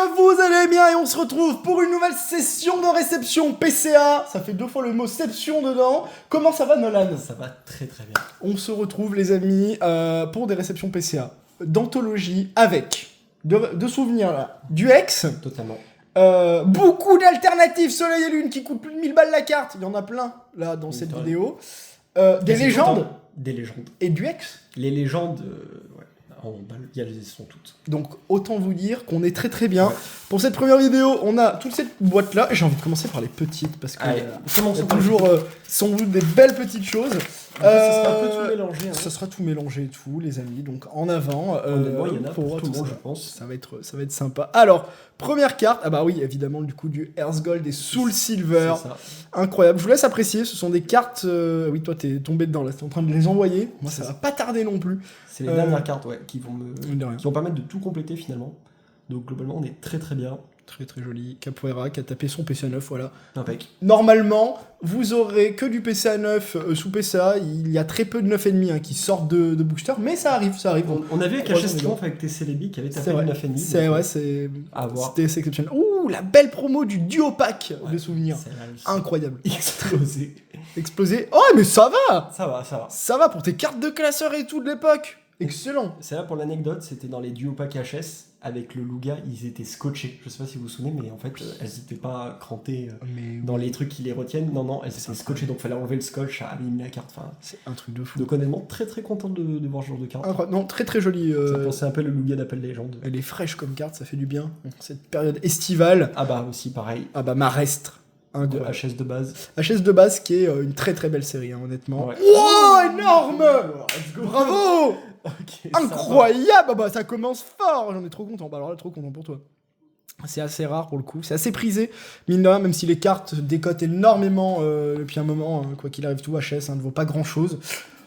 que vous allez bien et on se retrouve pour une nouvelle session de réception PCA. Ça fait 2 fois le mot "ception" dedans. Comment ça va, Nolan? Ça va très très bien. On se retrouve, les amis, pour des réceptions PCA d'anthologie avec de souvenirs là, du Hex. Totalement. Beaucoup d'alternatives Soleil et Lune qui coûtent plus de 1000 balles la carte. Il y en a plein là dans cette vidéo. Des légendes. Des légendes. Et du Hex. Les légendes, ouais, elles sont toutes. Donc autant vous dire qu'on est très très bien. Ouais. Pour cette première vidéo, on a toute cette boîte là. J'ai envie de commencer par les petites parce que Commençons c'est toujours sans doute des belles petites choses. Ça sera un peu tout mélangé. Hein. Ça sera tout mélangé et tout, les amis. Donc en avant. Honnêtement, il y en a pour pour tout le monde, ça. je pense. Ça va être sympa. Alors, première carte. Ah bah oui, évidemment, du coup, du Earth Gold et Soul Silver. C'est ça. Incroyable. Je vous laisse apprécier. Ce sont des cartes. Oui, toi, t'es tombé dedans là. T'es en train de les envoyer. Moi, ça va pas tarder non plus. C'est les dernières cartes qui vont De rien. permettre de tout compléter finalement. Donc globalement, on est très très bien. Très très joli. Capoeira qui a tapé son PCA 9, voilà. Impec. Normalement, vous aurez que du PCA 9 sous PCA. Il y a très peu de 9,5 qui sortent de booster, mais ça arrive. On a vu avec HS Triomphe avec TC Lebi qui avait tapé une 9,5. C'est vrai, c'est à voir. c'était exceptionnel. Ouh, la belle promo du duo pack de souvenirs. C'est Incroyable. explosé. Explosé. Oh, mais ça va. Ça va. Ça va pour tes cartes de classeur et tout de l'époque. Excellent. C'est là pour l'anecdote, c'était dans les duo pack HS avec le Luga, ils étaient scotchés. Je sais pas si vous vous souvenez, mais en fait, elles n'étaient pas crantées dans les trucs qui les retiennent. Non, elles étaient scotchées, donc fallait enlever le scotch à abîmer la carte. Enfin, c'est un truc de fou. Donc honnêtement, très très content de voir ce genre de carte. Incroyable. Non, très très joli. Ça pensait un peu le Luga d'Appel Légende. Elle est fraîche comme carte, ça fait du bien. Cette période estivale. Ah bah aussi pareil. Ah bah Marestre. De HS de base. HS de base qui est une très très belle série, hein, honnêtement. Ouais. Wow, énorme. Bravo. Okay, incroyable. Ah bah ça commence fort. J'en ai trop content. Bah alors là, trop content pour toi. C'est assez rare pour le coup. C'est assez prisé. Mine de rien, même si les cartes décotent énormément depuis un moment, quoi qu'il arrive, tout HS ne vaut pas grand chose.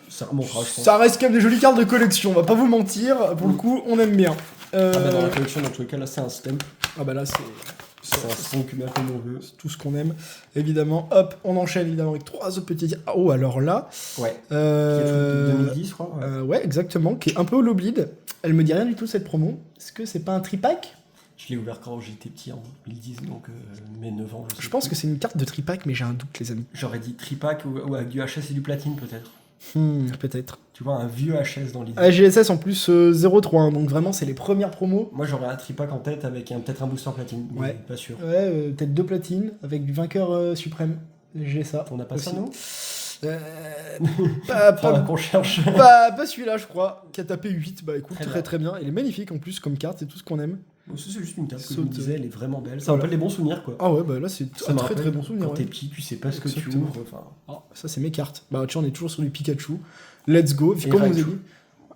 Ça remontera, je pense. Ça reste quand même des jolies cartes de collection. On va pas vous mentir. Pour le coup, on aime bien. Ah bah dans la collection, dans tous les cas, là c'est un stamp. Ah bah là c'est un son comme on veut. C'est tout ce qu'on aime, évidemment. Hop, on enchaîne évidemment avec 3 autres petits. Oh, alors là. Ouais. Qui est de 2010, je crois. Ouais, exactement. Qui est un peu hollow bleed. Elle me dit rien du tout cette promo. Est-ce que c'est pas un tripack? Je l'ai ouvert quand j'étais petit en 2010, donc mes 9 ans. Je pense que c'est une carte de tripack, mais j'ai un doute, les amis. J'aurais dit tripack ou avec du HS et du platine, peut-être. Peut-être. Tu vois, un vieux HS dans l'idée. AGSS en plus 0.3, hein, donc vraiment c'est les premières promos. Moi j'aurais un tripack en tête avec peut-être un booster platine, mais ouais. Pas sûr. Ouais, peut-être 2 platines avec du vainqueur suprême. J'ai ça. On n'a pas aussi. Ça, nous pas qu'on cherche. pas celui-là, je crois, qui a tapé 8. Bah écoute, très très bien. Il est magnifique en plus comme carte, c'est tout ce qu'on aime. Bon, ça, c'est juste une carte que je me disais, elle est vraiment belle. Ça rappelle les bons souvenirs, quoi. Ah ouais, bah là, c'est un très très bon souvenir. Quand t'es petit, tu sais pas ce que tu ouvres. Enfin... ça, c'est mes cartes. Bah, tu vois, on est toujours sur du Pikachu. Let's go. Puis, comme on vous a dit,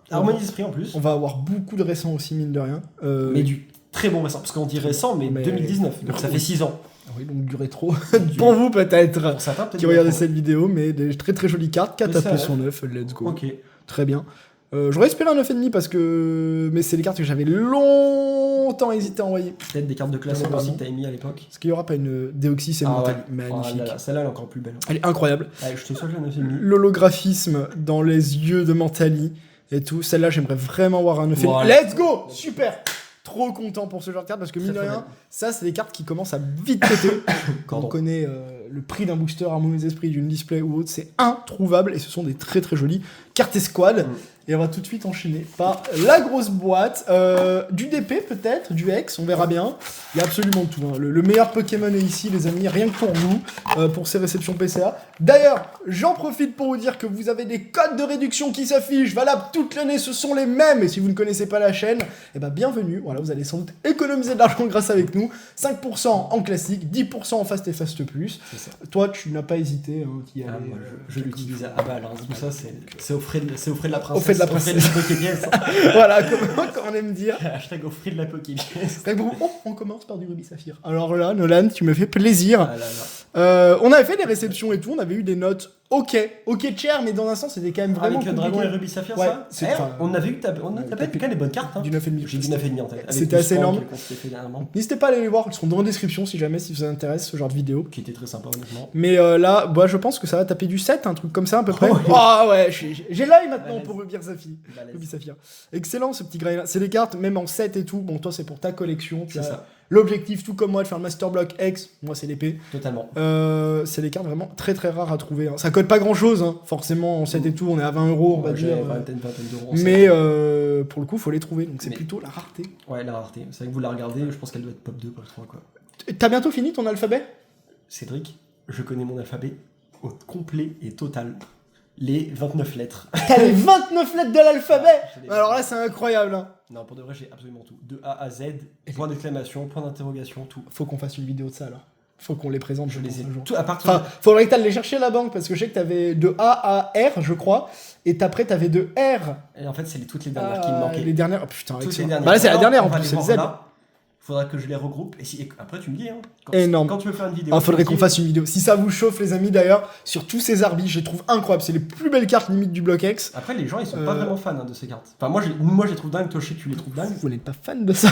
Harmonie d'esprit en plus. On va avoir beaucoup de récents aussi, mine de rien. Mais du très bon récent. Parce qu'on dit récent, mais 2019. Donc ça fait 6 ans. Oui, donc du rétro. Pour vous, peut-être. Pour certains, peut-être. Qui regardez cette vidéo, mais des très très jolies cartes. 4 tapé son 9. Let's go. Ok. Très bien. J'aurais espéré un 9,5 parce que. Mais c'est les cartes que j'avais longtemps hésité à envoyer. Peut-être des cartes de classe aussi que t'avais mis à l'époque. Est-ce qu'il y aura pas une Deoxys et Mentali? Magnifique. Celle-là, elle est encore plus belle. Elle est incroyable. Allez, je te souhaite le 9,5. L'holographisme dans les yeux de Mentali et tout. Celle-là, j'aimerais vraiment avoir un 9,5. Voilà. Let's go! Super! Trop content pour ce genre de carte parce que mine de rien, ça c'est des cartes qui commencent à vite péter. Quand on connaît le prix d'un booster Harmonie d'esprit, d'une display ou autre, c'est introuvable et ce sont des très très jolies cartes escouade. Et on va tout de suite enchaîner par la grosse boîte. Du DP peut-être, du Hex, on verra bien. Il y a absolument tout. Hein. Le meilleur Pokémon est ici, les amis, rien que pour vous, pour ces réceptions PCA. D'ailleurs, j'en profite pour vous dire que vous avez des codes de réduction qui s'affichent, valables toute l'année, ce sont les mêmes. Et si vous ne connaissez pas la chaîne, eh ben bienvenue. Voilà, vous allez sans doute économiser de l'argent grâce avec nous. 5% en classique, 10% en Fast et Fast Plus. Toi, tu n'as pas hésité. Hein, moi, je l'utilise à balle. Hein. Tout ça, c'est au frais de la princesse. La princesse. Poképièce. Voilà, comme on aime dire. Hashtag au frais de la Poképièce. On commence par du Rubis Saphir. Alors là, Nolan, tu me fais plaisir. Ah là là. On avait fait des réceptions et tout, on avait eu des notes ok cher, mais dans un sens, c'était quand même vraiment avec Dragon et Rubis Saphir, ouais, ça on avait eu on a tapé quand même des bonnes cartes. Hein. Du 9,5. J'ai du 9,5 en tête. C'était assez énorme. N'hésitez pas à aller les voir, ils seront dans la description si jamais si vous intéresse ce genre de vidéo. Qui était très sympa honnêtement. Mais là, bah, je pense que ça va taper du 7, un truc comme ça à peu près. Ah ouais, j'ai l'œil maintenant pour Rubis Saphir. Excellent ce petit grain là. C'est des cartes, même en 7 et tout. Bon, toi, c'est pour ta collection. Tu as l'objectif, tout comme moi, de faire le Master Block X, moi c'est l'épée. Totalement. C'est des cartes vraiment très très rares à trouver. Hein. Ça coûte pas grand chose, hein. Forcément en 7 et tout, on est à 20 €, on va dire. Vingtaine d'euros. Mais pour le coup, faut les trouver, donc c'est plutôt la rareté. Ouais, la rareté. C'est vrai que vous la regardez, je pense qu'elle doit être pop 2, pop 3, quoi. T'as bientôt fini ton alphabet? Cédric, je connais mon alphabet au complet et total. Les 29 lettres. T'as les 29 lettres de l'alphabet. Alors là, c'est incroyable. Hein. Non, pour de vrai, j'ai absolument tout. De A à Z, point d'exclamation, point d'interrogation, tout. Faut qu'on fasse une vidéo de ça, alors. Faut qu'on les présente, je les ai un jour. Tout à partir enfin, faudrait que t'ailles les chercher à la banque, parce que je sais que t'avais de A à R, je crois, et après t'avais de R. Et en fait, c'est toutes les dernières qui me manquaient. Les dernières, oh, putain, toutes les dernières. Bah là, c'est la dernière, en plus, c'est le Z. Faudra que je les regroupe. Et après, tu me dis, hein. Énorme. Quand tu veux faire une vidéo. Faudrait qu'on fasse une vidéo. Si ça vous chauffe, les amis, d'ailleurs, sur tous ces Arbis, je les trouve incroyables. C'est les plus belles cartes limite du bloc X. Après, les gens, ils sont pas vraiment fans de ces cartes. Enfin, moi, je les trouve dingues. Toi, je sais que tu les trouves dingues. Vous n'êtes pas fan de ça?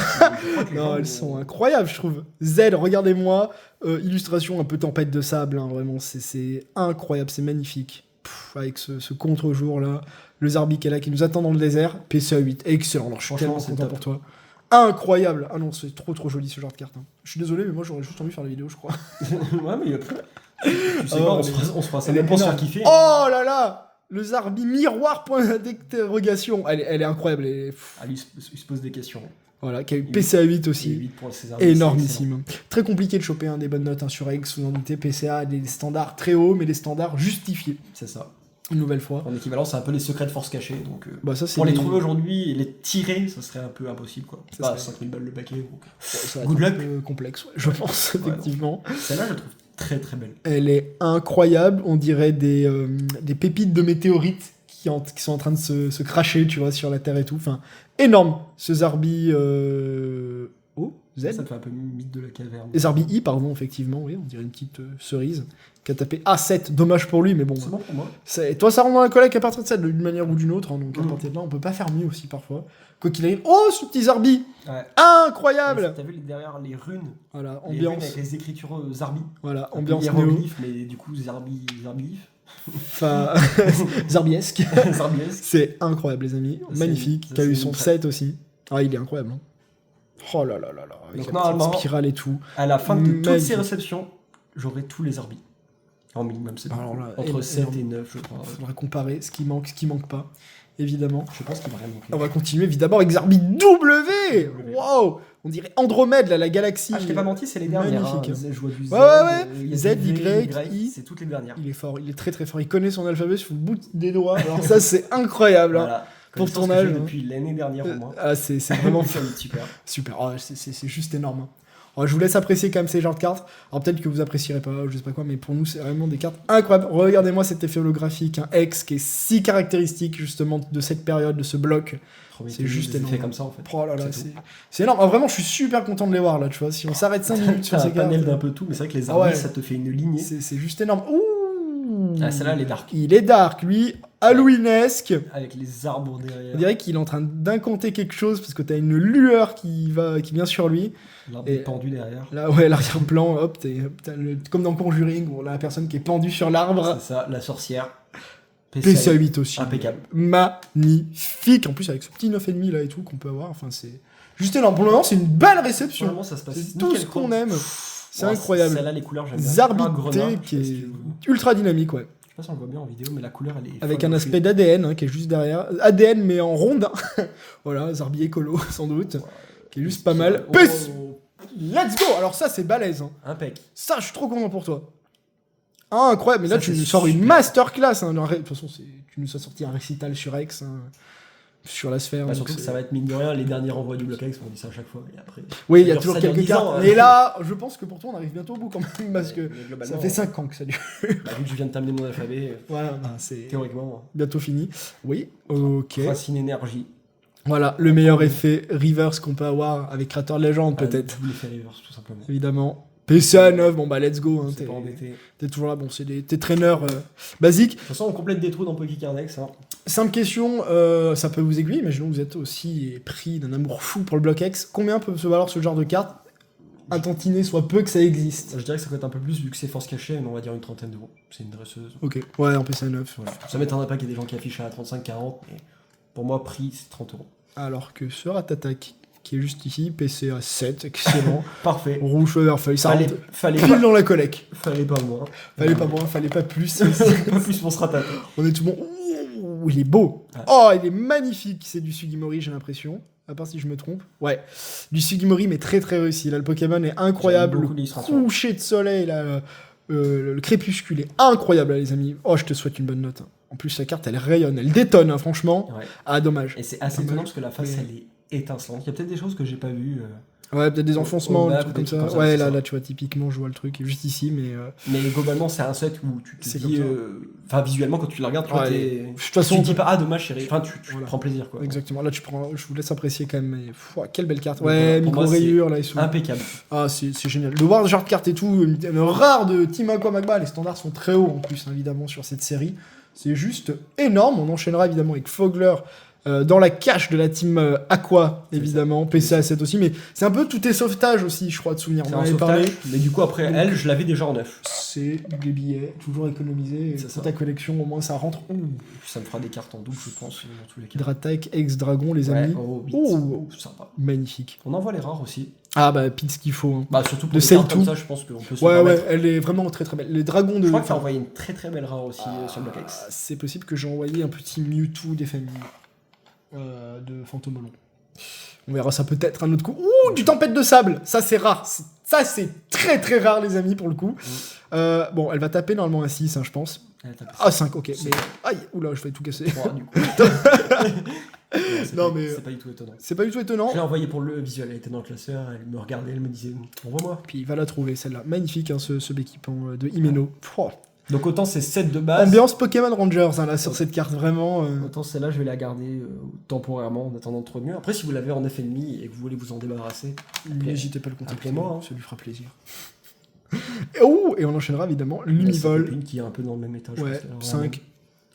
Non, elles sont incroyables, je trouve. Z, regardez-moi. Illustration un peu tempête de sable, hein, vraiment. C'est incroyable, c'est magnifique. Avec ce contre-jour là. Le Zarbi qui est là, qui nous attend dans le désert. PCA 8, excellent. Alors, je suis tellement content pour toi. Incroyable! Ah non, c'est trop joli ce genre de carte. Hein. Je suis désolé, mais moi j'aurais juste envie de faire la vidéo, je crois. Ouais, mais il y a plus. Tu sais quoi, on se fera ça même pour se faire kiffer. Oh là là! Le Zarbi miroir, point d'interrogation. Elle est incroyble. Il se pose des questions. Voilà, qui a eu PCA 8 aussi. 8 pour énormissime. Très compliqué de choper des bonnes notes sur X, vous en doutez. PCA, des standards très hauts, mais des standards justifiés. C'est ça. Une nouvelle fois. En équivalent, c'est un peu les secrets de force cachés. Donc, ça, pour les trouver aujourd'hui et les tirer, ça serait un peu impossible. Quoi. Ça 5000 balles le paquet. Donc... ça good luck. Un peu complexe, ouais, je pense, effectivement. Celle-là, je la trouve très très belle. Elle est incroyable. On dirait des pépites de météorites qui sont en train de se cracher, tu vois, sur la Terre et tout. Enfin, énorme. Ce Zarbi... Z. Ça fait un peu mythe de la caverne. Et Zarbi I, pardon, effectivement, oui, on dirait une petite cerise qui a tapé A7. Dommage pour lui, mais bon. C'est bon pour moi. Toi, ça rentre dans la collecte à partir de ça, d'une manière ou d'une autre. Hein, donc à partir de là, on peut pas faire mieux aussi parfois. Quoi qu'il arrive. Oh, ce petit Zarbi! Ouais. Incroyable! T'as vu derrière les runes? Voilà, ambiance. Les runes avec les écritures Zarbi. Voilà, ambiance néo. Mais du coup, Zarbi. Enfin, Zarbiesque. C'est incroyable, les amis. Magnifique. Qui a eu son 7 aussi. Ah, il est incroyable. Hein. Oh là là là là. Donc normalement, spirale et tout. À la fin de toutes ces réceptions, j'aurai tous les Zarbi. En minimum, c'est entre 7 et 9, je crois. Il faudra comparer ce qui manque pas. Évidemment. Je pense qu'il va rien manquer. On va continuer évidemment avec Zarbi W. Waouh! On dirait Andromède, là, la galaxie. Je t'ai pas menti, c'est les dernières. Magnifique. Hein. Je vois du Z. Ouais. Z, Y, I. C'est toutes les dernières. Il est fort, il est très très fort. Il connaît son alphabet sur le bout des doigts. Alors ça, c'est incroyable. Voilà. Pour ton âge. Depuis l'année dernière au moins. Ah, c'est vraiment super. Super. Oh, c'est juste énorme. Hein. Alors, je vous laisse apprécier quand même ces genres de cartes. Alors peut-être que vous apprécierez pas, je sais pas quoi, mais pour nous c'est vraiment des cartes incroyables. Regardez-moi cet effet holographique, un X qui est si caractéristique justement de cette période, de ce bloc. C'est juste énorme. Comme ça en fait. Oh là là, c'est énorme. Ah, vraiment, je suis super content de les voir là, tu vois. Si on s'arrête 5 minutes sur ces cartes. Un panel d'un peu tout, mais c'est vrai que les arbres, ça te fait une lignée. C'est juste énorme. Ouh. Ah, celle-là, elle est dark. Il est dark, lui. Halloweenesque. Avec les arbres derrière. On dirait qu'il est en train d'incanter quelque chose parce que t'as une lueur qui vient sur lui. L'arbre est pendu derrière. Là, ouais, l'arrière-plan, hop, comme dans Conjuring, où on a la personne qui est pendue sur l'arbre. C'est ça, la sorcière. PCA 8 aussi. Impeccable. Magnifique. En plus, avec ce petit 9,5 là et tout qu'on peut avoir. Enfin, c'est juste énorme. Pour le moment, c'est une belle réception. Vraiment, ça se passe. C'est tout ce qu'on aime. C'est incroyable. Celle-là, les couleurs, j'aime bien. Zarbité qui est ultra dynamique, ouais. Je sais pas si on le voit bien en vidéo, mais la couleur, elle est. Avec un aspect d'ADN qui est juste derrière. ADN, mais en ronde. Voilà, Zarbi écolo, sans doute. Qui est juste pas mal. Let's go! Alors, ça, c'est balèze. Hein. Impec. Ça, je suis trop content pour toi. Ah, incroyable. Mais là, tu nous sors une masterclass. Hein. De toute façon, tu nous as sorti un récital sur X. Hein. Sur la sphère. Surtout que ça va être mine de rien les derniers renvois du bloc X, on dit ça à chaque fois. Et après, oui, il y a toujours quelques cartes. Mais là, je pense que pour toi, on arrive bientôt au bout quand même. Parce que ça fait 5 ans que ça dure. Vu que je viens de terminer mon alphabet, voilà, c'est théoriquement bientôt fini. Oui, ok. Racine énergie. Voilà, le meilleur effet reverse qu'on peut avoir avec Creator Legend, peut-être. L'effet reverse, tout simplement. Évidemment. PCA 9, bon bah let's go. Hein, t'es toujours là, bon, c'est tes traîneurs basiques. De toute façon, on complète des trous dans Pokécardex. Hein. Simple question, ça peut vous aiguiller, imaginons que vous êtes aussi pris d'un amour fou pour le bloc X. Combien peut se valoir ce genre de carte? Un tantinet, soit peu que ça existe. Je dirais que ça coûte un peu plus vu que c'est force cachée, mais on va dire une trentaine d'euros. C'est une dresseuse. Ok, ouais, en PCA 9. Voilà. Ça m'étonnerait pas qu'il y ait des gens qui affichent à 35-40, mais pour moi, prix, c'est 30 euros. Alors que ce Ratatak, qui est juste ici, PC à 7, excellent. Parfait. Rouge Featherfall, ça fallait pile dans la collecte. Fallait pas moins. Fallait pas moins, fallait pas plus. Pas plus pour se rattacher. On est tout bon. Ouh, il est beau. Ouais. Oh, il est magnifique. C'est du Sugimori, j'ai l'impression. À part si je me trompe. Ouais. Du Sugimori, mais très très réussi. Là, le Pokémon est incroyable. Le coucher de soleil, là, le crépuscule est incroyable, là, les amis. Oh, je te souhaite une bonne note. En plus, la carte, elle rayonne, elle détonne, hein, franchement. Ouais. Ah, dommage. Et c'est assez étonnant parce que la face, elle est étincelante. Il y a peut-être des choses que j'ai pas vues. Ouais, peut-être des enfoncements, des trucs comme ça. Ouais, là, tu vois, typiquement, je vois le truc juste ici, mais... Mais globalement, c'est un set où tu te dis... Enfin, visuellement, quand tu le regardes, tu vois, de toute façon, tu te dis pas, ah, dommage, chérie. Enfin, tu prends plaisir, quoi. Exactement. Là, je vous laisse apprécier quand même. Mais... quelle belle carte. Ouais, micro-rayure, là, ils sont... Impeccable. Ah, c'est génial. Le Warcraft card et tout, le rare de Team Aqua Magma, les standards sont très hauts, en plus, évidemment, sur cette série. C'est juste énorme. On enchaînera, évidemment, avec Fogler... dans la cache de la team Aqua, évidemment, PC à 7 aussi, mais c'est un peu tout est sauvetage aussi, je crois, de souvenir. On en avait parlé. Mais du coup, après, elle, je l'avais déjà en neuf. C'est des billets, toujours économisés. Pour ta collection, au moins, ça rentre. Ça me fera des cartes en double, je pense, dans tous les cas. Dratec, ex-dragon, les amis. Sympa. Magnifique. On envoie les rares aussi. Ah bah, pile ce qu'il faut. Hein. Bah, surtout pour des cartes comme ça, je pense qu'on peut se permettre. Ouais, elle est vraiment très très belle. Les dragons de... Je crois que t'as envoyé une très très belle rare aussi sur Block X. C'est possible que j'ai envoyé un petit Mewtwo des familles. De Fantomolon. On verra ça peut-être un autre coup. Ouh, du tempête de sable. Ça, c'est rare. Ça, c'est très très rare, les amis, pour le coup. Bon, elle va taper normalement un 6, hein, je pense. Ah, 5, ok. Mais... Aïe, oula, je vais tout casser. Bon, du coup. Mais c'est pas du tout étonnant. C'est pas du tout étonnant. Je l'ai envoyé pour le visuel. Elle était dans le classeur, elle me regardait, elle me disait envoie-moi. Puis il va la trouver, celle-là. Magnifique, hein, ce Béquipant de Himeno. Donc autant c'est 7 de base. Ambiance Pokémon Rangers hein, là sur cette carte vraiment. Autant celle-là je vais la garder temporairement en attendant de mieux. Après si vous l'avez en FNMI et que vous voulez vous en débarrasser, n'hésitez pas à le contacter. Appelez-moi, ça lui fera plaisir. Et on enchaînera évidemment l'Univol. Qui est un peu dans le même état. Ouais, 5.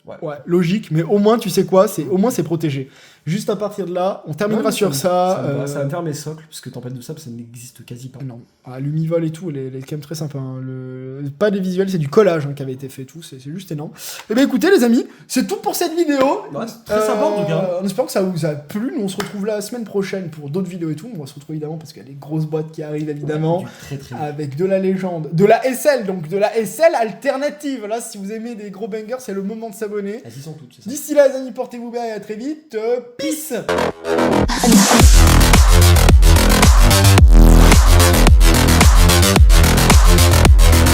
Ouais, logique, mais au moins tu sais quoi, au moins c'est protégé. Juste à partir de là, on terminera sur ça. Ça va me faire mes socles, parce que Tempête de Sable ça n'existe quasi pas. Non, l'Univol et tout, elle est quand même très sympa. Hein. Pas des visuels, c'est du collage hein, qui avait été fait, tout, c'est juste énorme. Et bien écoutez les amis, c'est tout pour cette vidéo. Ouais, c'est très sympa en tout cas. En espérant que ça vous a plu, nous on se retrouve la semaine prochaine pour d'autres vidéos et tout. On va se retrouver évidemment parce qu'il y a des grosses boîtes qui arrivent évidemment, très avec de la légende, de la SL, donc de la SL alternative. Là, si vous aimez des gros bangers, c'est le moment de s'abonner. Elles y sont toutes. D'ici là les amis, portez-vous bien et à très vite. Peace.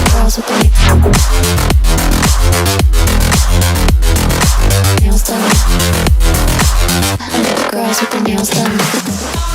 Girls with the nails done. I love girls with the nails done.